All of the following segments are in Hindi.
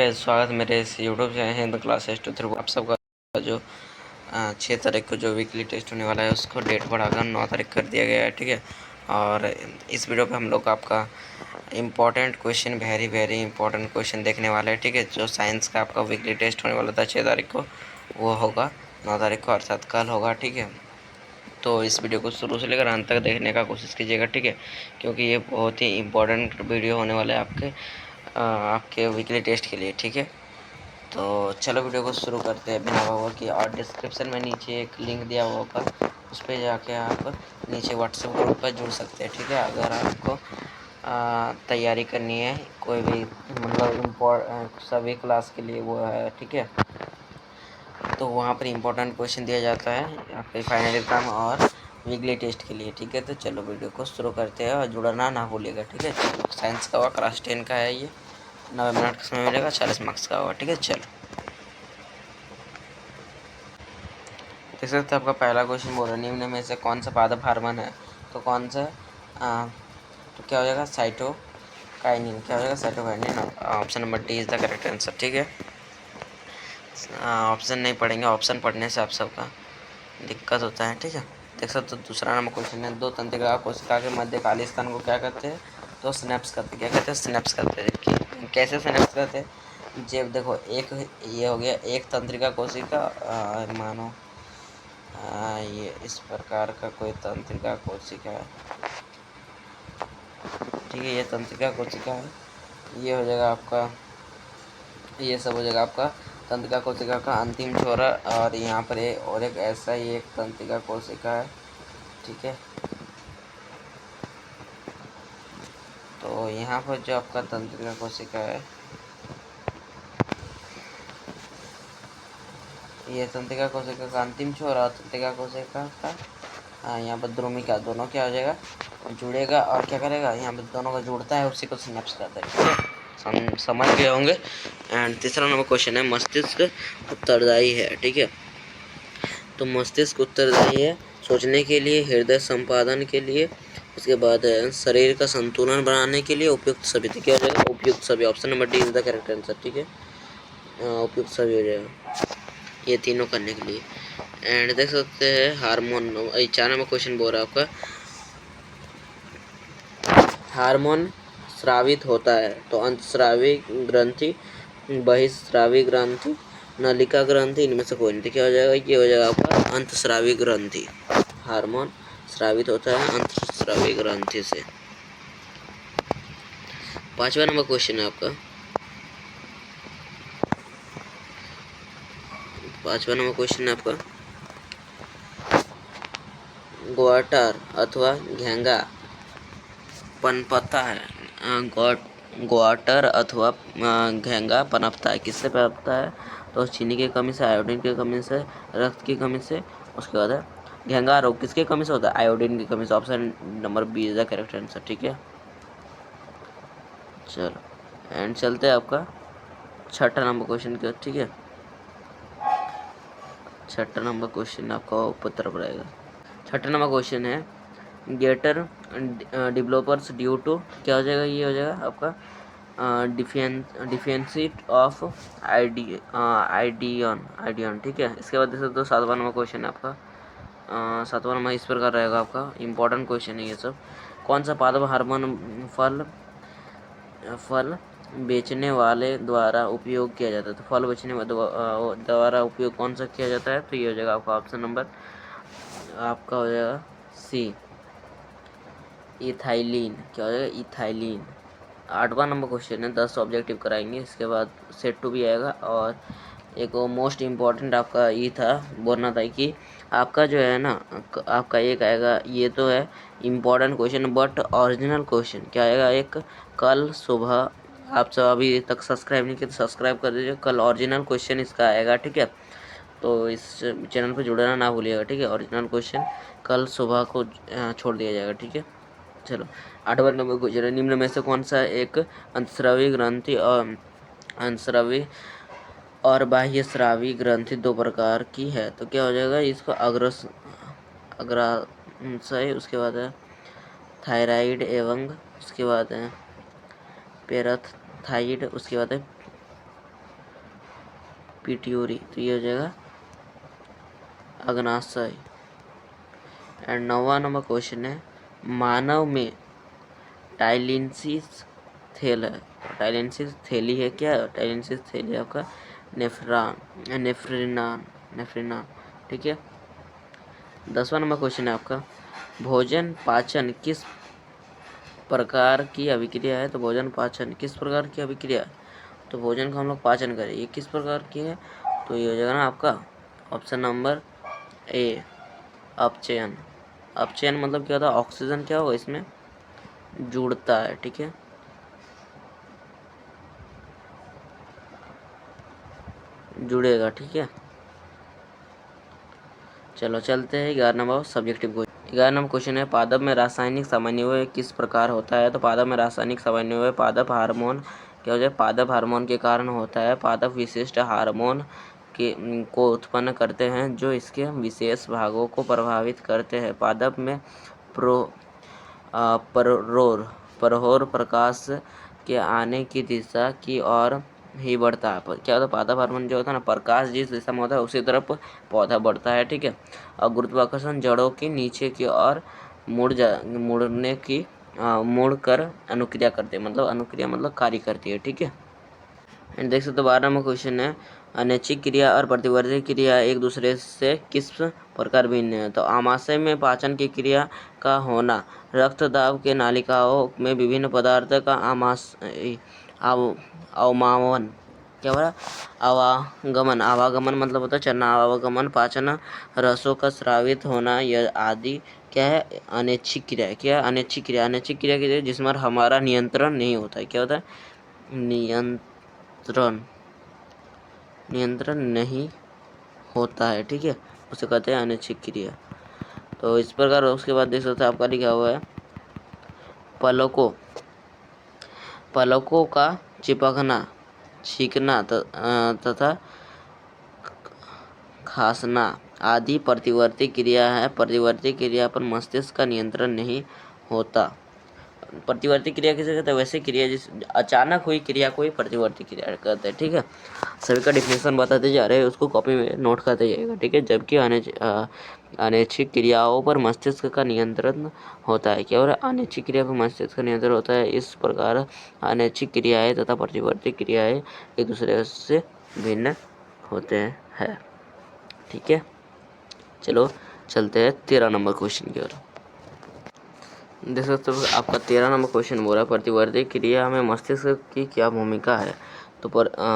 गाइस, स्वागत है मेरे इस यूट्यूब चैनल हिंद क्लासेस 2 आप सबका जो 6 तारीख को जो वीकली टेस्ट होने वाला है उसको डेट बढ़ाकर 9 तारीख कर दिया गया है। ठीक है। और इस वीडियो पे हम लोग आपका important question very important question देखने वाले हैं। ठीक है। जो साइंस का आपका वीकली टेस्ट होने वाला था 6 तारीख को, वो होगा 9 तारीख को, अर्थात कल होगा। ठीक है। तो इस वीडियो को शुरू से लेकर अंत तक देखने का कोशिश कीजिएगा। ठीक है। क्योंकि ये बहुत ही इम्पोर्टेंट वीडियो होने वाला है आपके वीकली टेस्ट के लिए। ठीक है। तो चलो वीडियो को शुरू करते हैं बिना हुआ कि, और डिस्क्रिप्शन में नीचे एक लिंक दिया हुआ होगा, उस पर जाके आप नीचे व्हाट्सएप ग्रुप पर जुड़ सकते हैं। ठीक है। अगर आपको तैयारी करनी है कोई भी, मतलब सभी क्लास के लिए वो है। ठीक है। तो वहाँ पर इम्पोर्टेंट क्वेश्चन दिया जाता है आपके फाइनल एग्जाम और वीकली टेस्ट के लिए। ठीक है। तो चलो वीडियो को शुरू करते हैं और जुड़ना ना भूलिएगा। ठीक है। साइंस का हुआ, क्लास 10 का है ये। 90 मिनट का समय मिलेगा, 40 मार्क्स का होगा। ठीक है। चलो देख सकते हैं आपका पहला क्वेश्चन बोल रहा है, निम्न में से कौन सा पादप हार्मोन है? तो कौन सा तो क्या हो जाएगा? साइटोकाइनिन। क्या हो जाएगा? Cytokinin. Option number D is the correct answer. ठीक है। ऑप्शन नहीं पढ़ेंगे, ऑप्शन पढ़ने से आप सबका दिक्कत होता है। ठीक है। देख सकते हो दूसरा नंबर क्वेश्चन है, दो तंत्रिका कोशिका के मध्यकाली स्थान को क्या कहते हैं? तो स्नैप्स कहते हैं। क्या कहते हैं? स्नैप्स कहते हैं। कि कैसे स्नैप्स कहते हैं? जब देखो, एक ये हो गया एक तंत्रिका कोशिका, मानो ये इस प्रकार का कोई तंत्रिका कोशिका है। ठीक है। ये तंत्रिका कोशिका है, ये हो जाएगा आपका, ये सब हो जाएगा आपका तंत्रिका कोशिका का अंतिम छोर। और यहाँ पर और एक ऐसा ही एक तंत्रिका कोशिका है। ठीक है। तो यहाँ पर जो आपका तंत्रिका कोशिका है, ये तंत्रिका कोशिका का अंतिम छोर और तंत्रिका कोशिका का यहाँ पर द्रुमिका, दोनों क्या हो जाएगा? जुड़ेगा और क्या करेगा? यहाँ पर दोनों का जुड़ता है, उसी को सिनेप्स कहते हैं। ठीक है। समझ गए होंगे। एंड तीसरा नंबर क्वेश्चन है, मस्तिष्क उत्तरदायी है। ठीक है। तो मस्तिष्क उत्तरदायी है सोचने के लिए, हृदय संपादन के लिए, उसके बाद शरीर का संतुलन बनाने के लिए, उपयुक्त सभी। तो क्या हो जाएगा? उपयुक्त सभी। Option number D is the correct answer. ठीक है। उपयुक्त सभी हो जाएगा ये तीनों करने के लिए। एंड देख सकते हैं हार्मोन, 4 नंबर क्वेश्चन बोल रहा है आपका, हार्मोन स्रावित होता है तो अंतस्रावी ग्रंथि, बहिस्रावी ग्रंथि, नलिका ग्रंथि, इनमें से कोई नहीं। तो क्या हो जाएगा? ये हो जाएगा आपका अंतस्रावी ग्रंथि। हार्मोन स्रावित होता है अंतस्रावी ग्रंथि से। 5वां नंबर क्वेश्चन है आपका, 5वां नंबर क्वेश्चन है आपका, ग्वाटर अथवा घेंगा पनपता है। ग्वाटर अथवा घेंगा पनपता है, किससे पनपता है? तो चीनी की कमी से, आयोडीन की कमी से, रक्त की कमी से। उसके बाद है घेंगा रोग किसकी कमी से होता है? आयोडीन की कमी से। Option number B is the correct answer. ठीक है। चलो एंड चलते हैं आपका 6ठा नंबर क्वेश्चन की। ठीक है। 6ठा नंबर क्वेश्चन आपका ऊपर रहेगा। 6ठा नंबर क्वेश्चन है, गेटर डेवलपर्स ड्यू टू, क्या हो जाएगा? ये हो जाएगा आपका डिफेंसिट ऑफ आइडियन। ठीक है। इसके बाद देख सकते हो 7वां नंबर क्वेश्चन है आपका, 7वां नंबर इस प्रकार रहेगा आपका, इंपॉर्टेंट क्वेश्चन है ये सब। कौन सा पादप हार्मोन फल बेचने वाले द्वारा उपयोग किया जाता है? तो फल बेचने द्वारा उपयोग कौन सा किया जाता है? तो ये हो जाएगा आपका ऑप्शन नंबर आपका हो जाएगा सी, इथाइलिन। क्या हो जाएगा? इथाइलिन। 8वां नंबर क्वेश्चन है, 10 ऑब्जेक्टिव कराएंगे, इसके बाद सेट 2 भी आएगा। और एक मोस्ट इम्पॉर्टेंट आपका ये था, बोलना था कि आपका जो है ना, आपका एक आएगा, ये तो है important question, but original question क्या आएगा? एक कल सुबह, आप सब अभी तक सब्सक्राइब नहीं किया तो सब्सक्राइब कर दीजिए, कल ओरिजिनल क्वेश्चन इसका आएगा। ठीक है। तो इस चैनल पर जुड़ना ना भूलिएगा। ठीक है। ओरिजिनल क्वेश्चन कल सुबह को छोड़ दिया जाएगा। ठीक है। चलो 8वां नंबर क्वेश्चन है, निम्न में से कौन सा एक अंतस्रावी ग्रंथि और अंतस्रावी और बाह्य स्रावी ग्रंथि 2 प्रकार की है? तो क्या हो जाएगा? इसको अग्राशय, उसके बाद है थायराइड एवं उसके बाद है पेराथाइड, उसके बाद है पिट्यूरी, तो ये हो जाएगा अग्नाशय। एंड 9वां नंबर क्वेश्चन है, मानव में टाइलेंसिस थैल है। टाइलेंसिस थैली है क्या? टाइलेंसिस थैली आपका नेफ्रिनान। ठीक है। 10वां नंबर क्वेश्चन है आपका, भोजन पाचन किस प्रकार की अभिक्रिया है? तो भोजन पाचन किस प्रकार की अभिक्रिया है? तो भोजन को हम लोग पाचन करें, ये किस प्रकार की है? तो ये हो जाएगा ना आपका ऑप्शन नंबर ए, अपचयन। अपचयन मतलब क्या होता है? ऑक्सीजन क्या होगा इसमें जुड़ता है। ठीक है, जुड़ेगा। ठीक है, चलो चलते हैं 11 number subjective question. 11 number question है, पादप में रासायनिक समन्वय किस प्रकार होता है? तो पादप में रासायनिक समन्वय पादप हार्मोन क्या हो जाए? पादप हार्मोन के कारण होता है। पादप विशिष्ट हार्मोन को उत्पन्न करते हैं जो इसके विशेष भागों को प्रभावित करते हैं। पादप में प्ररोर प्रकाश के आने की दिशा की ओर ही बढ़ता है। क्या होता है? पादप हार्मोन जो होता है ना, प्रकाश जिस दिशा में होता है उसी तरफ पौधा बढ़ता है। ठीक है, और गुरुत्वाकर्षण जड़ों की नीचे की ओर मुड़ कर अनुक्रिया करते हैं, मतलब अनुक्रिया मतलब कार्य करती है। ठीक है, एंड देख सकते हो 12 नंबर क्वेश्चन है, अनैच्छिक क्रिया और प्रतिवर्ती क्रिया एक दूसरे से किस प्रकार भिन्न है? तो आमाशय में पाचन की क्रिया का होना, रक्त दाब के नालिकाओं में विभिन्न पदार्थ का अवमावन क्या बोला? आवागमन मतलब होता है चलना। आवागमन, पाचन, रसों का स्रावित होना, यह आदि क्या है? अनैच्छिक क्रिया है। क्या? अनैच्छिक क्रिया। अनैच्छिक क्रिया की जिसमें हमारा नियंत्रण नहीं होता है। क्या होता है? नियंत्रण नहीं होता है। ठीक है, उसे कहते हैं अनैच्छिक क्रिया। तो इस प्रकार उसके बाद देख सकते हैं आपका लिखा हुआ है, पलकों का चिपकना, छींकना तथा खांसना आदि प्रतिवर्ती क्रिया है। प्रतिवर्ती क्रिया पर मस्तिष्क का नियंत्रण नहीं होता। प्रतिवर्ती क्रिया किसे कहते हैं? वैसे क्रिया जिस अचानक हुई क्रिया को ही प्रतिवर्ती क्रिया कहते हैं। ठीक है, सभी का डिफिनेशन बताते जा रहे हैं, उसको कॉपी में नोट करते जाइएगा। ठीक है, जबकि अनैच्छिक क्रियाओं पर मस्तिष्क का नियंत्रण होता है। क्या हो रहा है? अनैच्छिक क्रिया पर मस्तिष्क का नियंत्रण होता है। इस प्रकार अनैच्छिक क्रियाएं तथा प्रतिवर्ती क्रियाएं एक दूसरे से भिन्न होते हैं। ठीक है, चलो चलते हैं 13 नंबर क्वेश्चन की ओर। देख सकते हो आपका 13 नंबर क्वेश्चन बोला, प्रतिवर्ती क्रिया में मस्तिष्क की क्या भूमिका है? तो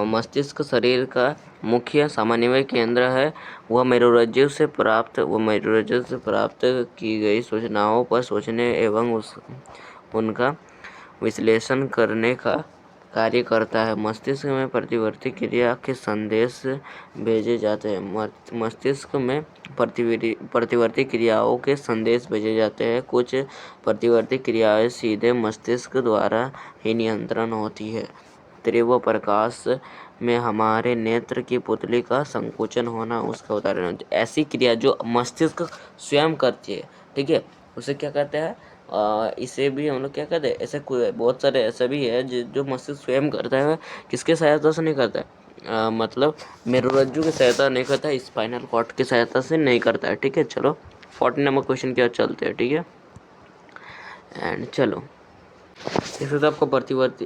मस्तिष्क शरीर का मुख्य समन्वय केंद्र है। वह मेरुरज्जु से प्राप्त की गई सूचनाओं पर सोचने एवं उनका विश्लेषण करने का कार्य करता है। मस्तिष्क में प्रतिवर्ती क्रिया के संदेश भेजे जाते हैं। मस्तिष्क में प्रतिवर्ती क्रियाओं के संदेश भेजे जाते हैं। कुछ प्रतिवर्ती क्रियाएं सीधे मस्तिष्क द्वारा ही नियंत्रण होती है। तीव्र प्रकाश में हमारे नेत्र की पुतली का संकुचन होना उसका उदाहरण है। ऐसी क्रिया जो मस्तिष्क स्वयं करती है, ठीक है, उसे क्या कहते हैं? इसे भी हम लोग क्या कहते हैं? ऐसे बहुत सारे ऐसे भी है जो मस्तिष्क स्वयं करता है। किसके सहायता से नहीं करता है? मतलब मेरुरज्जु की सहायता नहीं करता है, स्पाइनल कॉर्ड की सहायता से नहीं करता है। ठीक है, चलो 14 नंबर क्वेश्चन की ओर चलते हैं। ठीक है, एंड चलो इससे तो आपको प्रतिवर्ती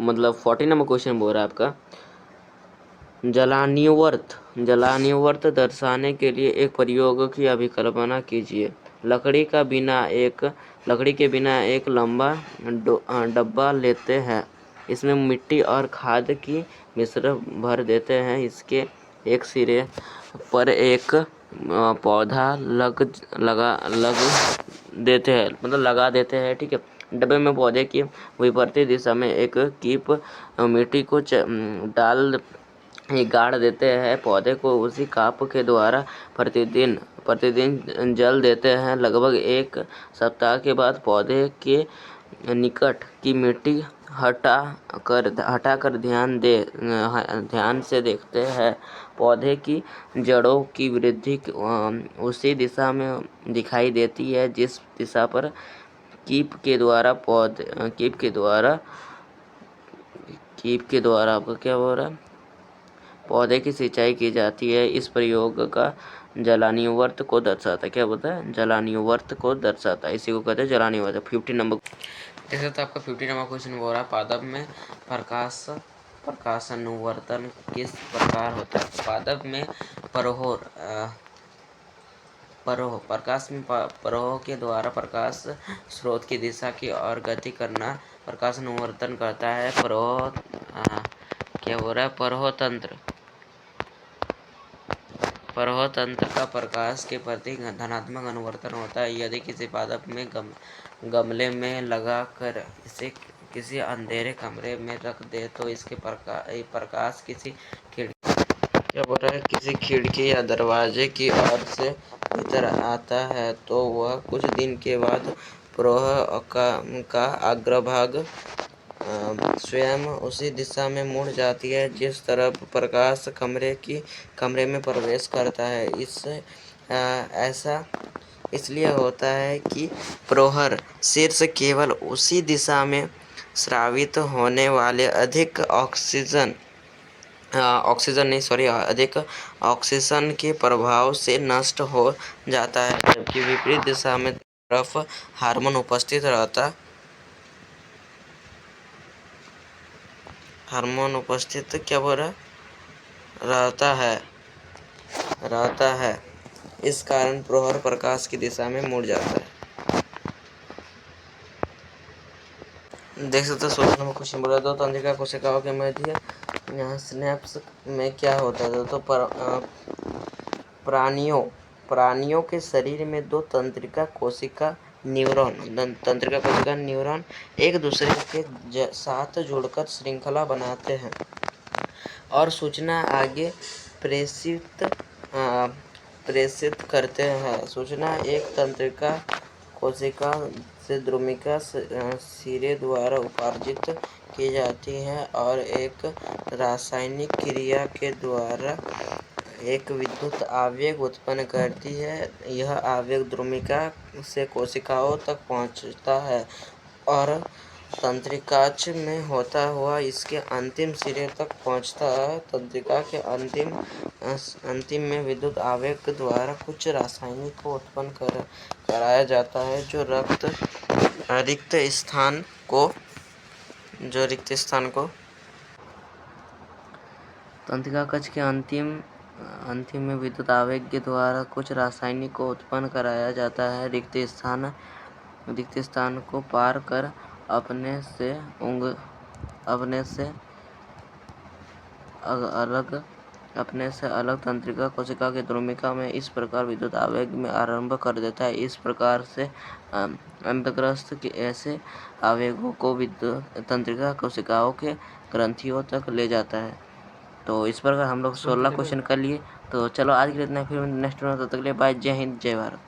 मतलब 14 नंबर क्वेश्चन बोल रहा है आपका, जलानिवर्त दर्शाने के लिए एक प्रयोग की अभिकल्पना कीजिए। लकड़ी के बिना एक लंबा डब्बा लेते हैं, इसमें मिट्टी और खाद की मिश्रण भर देते हैं। इसके एक सिरे पर एक पौधा लगा देते हैं। ठीक है, डब्बे में पौधे की विपरीत दिशा में एक कीप मिट्टी को गाड़ देते हैं। पौधे को उसी काप के द्वारा प्रतिदिन जल देते हैं। लगभग एक सप्ताह के बाद पौधे के निकट की मिट्टी हटाकर ध्यान से देखते हैं। पौधे की जड़ों की वृद्धि उसी दिशा में दिखाई देती है जिस दिशा पर कीप के द्वारा आपका क्या हो रहा है? पौधे की सिंचाई की जाती है। इस प्रयोग का जलानिवर्त को दर्शाता है। क्या बोलता है? जलानिवर्त को दर्शाता है। इसी को कहते हैं जलानिवर्त। 50 नंबर जैसे तो आपका 50 नंबर क्वेश्चन हो रहा है, पादप में प्रकाशानुवर्तन किस प्रकार होता है? पादप में परोह के द्वारा प्रकाश स्रोत की दिशा की और गति करना प्रकाशानुवर्तन करता है। क्या हो रहा है? परोह तंत्र का प्रकाश के प्रति धनात्मक अनुवर्तन होता है। यदि किसी पादप में गमले में लगा कर इसे किसी अंधेरे कमरे में रख दे तो इसके प्रकाश किसी खिड़की या दरवाजे की ओर से भीतर आता है तो वह कुछ दिन के बाद परोह का अग्रभाग स्वयं उसी दिशा में मुड़ जाती है जिस तरफ प्रकाश कमरे में प्रवेश करता है। ऐसा इसलिए होता है कि प्रोहर शीर्ष केवल उसी दिशा में स्रावित होने वाले अधिक ऑक्सीजन के प्रभाव से नष्ट हो जाता है, जबकि विपरीत दिशा में तरफ हार्मोन उपस्थित रहता है। इस कारण प्रोहर प्रकाश की दिशा में मुड़ जाता है। देख सकते हो 16 नंबर क्वेश्चन बोला, दो तंत्रिका कोशिकाओं के मध्य स्नैप्स में क्या होता है? तो प्राणियों के शरीर में दो तंत्रिका कोशिका न्यूरॉन एक दूसरे के साथ जुड़कर श्रृंखला बनाते हैं और सूचना आगे प्रेषित करते हैं। सूचना एक तंत्रिका कोशिका से द्रुमिका सिरे द्वारा उपार्जित की जाती है और एक रासायनिक क्रिया के द्वारा एक विद्युत आवेग उत्पन्न करती है। यह आवेग द्रुमिका से कोशिकाओं तक पहुंचता है और तंत्रिकाक्ष में होता हुआ इसके अंतिम सिरे तक पहुंचता है। तंत्रिका के अंतिम में विद्युत आवेग द्वारा कुछ रासायनिक को उत्पन्न कराया जाता है जो रिक्त स्थान को तंत्रिका कक्ष के अंतिम में विद्युत आवेग के द्वारा कुछ रासायनिक को उत्पन्न कराया जाता है। रिक्त स्थान को पार कर अपने से अलग तंत्रिका कोशिका की द्रुमिका में इस प्रकार विद्युत आवेग में आरंभ कर देता है। इस प्रकार से अंतःस्थ ऐसे आवेगों को विद्युत तंत्रिका कोशिकाओं के ग्रंथियों तक ले जाता है। तो इस प्रकार हम लोग 16 क्वेश्चन कर लिए। तो चलो आज के लिए इतना, फिर नेक्स्ट में, तब तक के लिए बाय। जय हिंद, जय भारत।